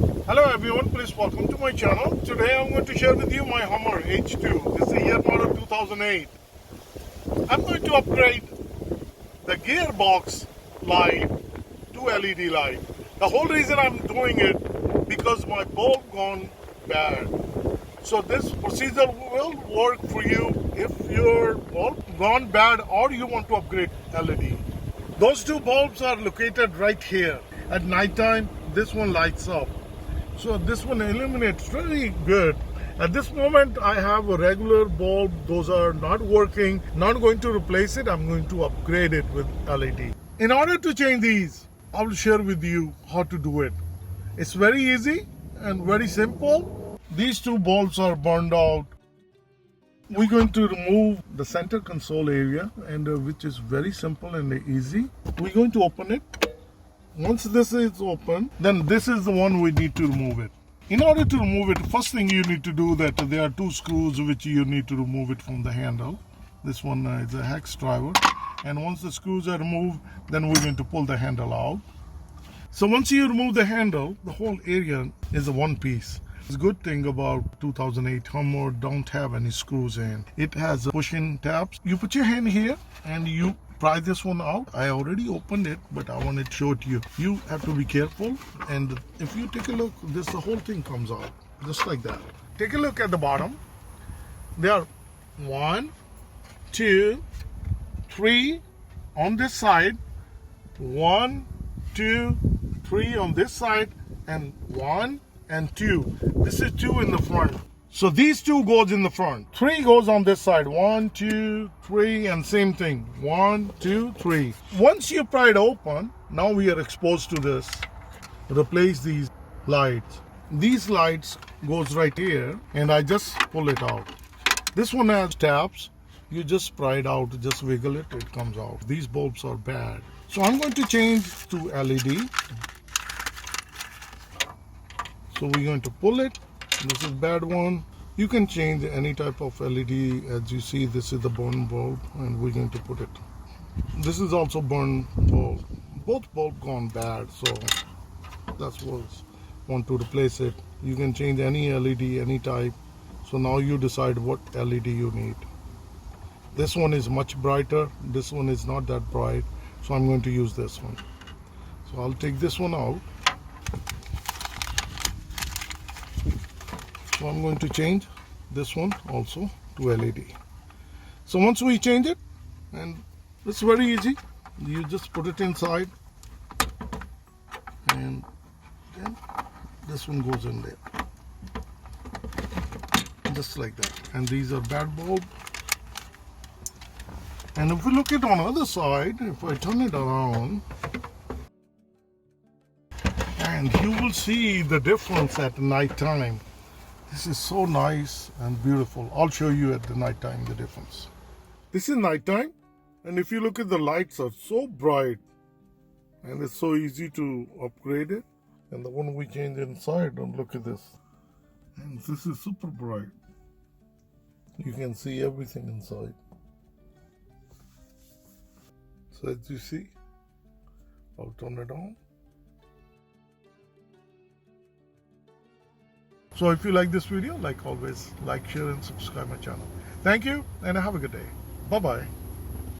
Hello everyone, please welcome to my channel. Today I'm going to share with you my HUMMER H2. This is a year model 2008. I'm going to upgrade the Gearbox light to LED light. The whole reason I'm doing it because my bulb gone bad. So this procedure will work for you if your bulb gone bad or you want to upgrade LED. Those two bulbs are located right here. At night time, this one lights up. So this one illuminates very good. At this moment, I have a regular bulb. Those are not working. Not going to replace it. I'm going to upgrade it with LED. In order to change these, I will share with you how to do it. It's very easy and very simple. These two bulbs are burned out. We're going to remove the center console area, and which is very simple and easy. We're going to open it. Once this is open, then this is the one we need to remove it. In order to remove it, first thing you need to do that there are two screws which you need to remove it from the handle. This one is a hex driver, and once the screws are removed, then we're going to pull the handle out. So once you remove the handle, the whole area is a one piece. The good thing about 2008 HUMMER don't have any screws in. It has push-in tabs. You put your hand here and you pry this one out. I already opened it, but I want to show it to you. You have to be careful, and if you take a look, the whole thing comes out just like that. Take a look at the bottom. There are 1, 2, 3 on this side, 1, 2, 3 on this side, and 1 and 2. This is 2 in the front. So these 2 goes in the front. 3 goes on this side. 1, 2, 3, and same thing. 1, 2, 3. Once you pry it open, now we are exposed to this. Replace these lights. These lights goes right here, and I just pull it out. This one has tabs. You just pry it out, just wiggle it, it comes out. These bulbs are bad. So I'm going to change to LED. So we're going to pull it. This is bad one. You can change any type of LED. As you see, this is the burn bulb, and we're going to put it. This is also burn bulb. Both bulb gone bad, so that's what want to replace it. You can change any LED, any type. So now you decide what LED you need. This one is much brighter. This one is not that bright, so I'm going to use this one. So I'll take this one out. So I'm going to change this one also to LED. So once we change it, and it's very easy, you just put it inside, and then this one goes in there, just like that. And these are bad bulb. And if we look at on the other side, if I turn it around, and you will see the difference at night time. This is so nice and beautiful. I'll show you at the night time the difference. This is night time, and if you look at the lights are so bright, and it's so easy to upgrade it. And the one we change inside, and look at this, and this is super bright. You can see everything inside. So as you see, I'll turn it on. So if you like this video, like always, like, share, and subscribe my channel. Thank you, and have a good day. Bye-bye.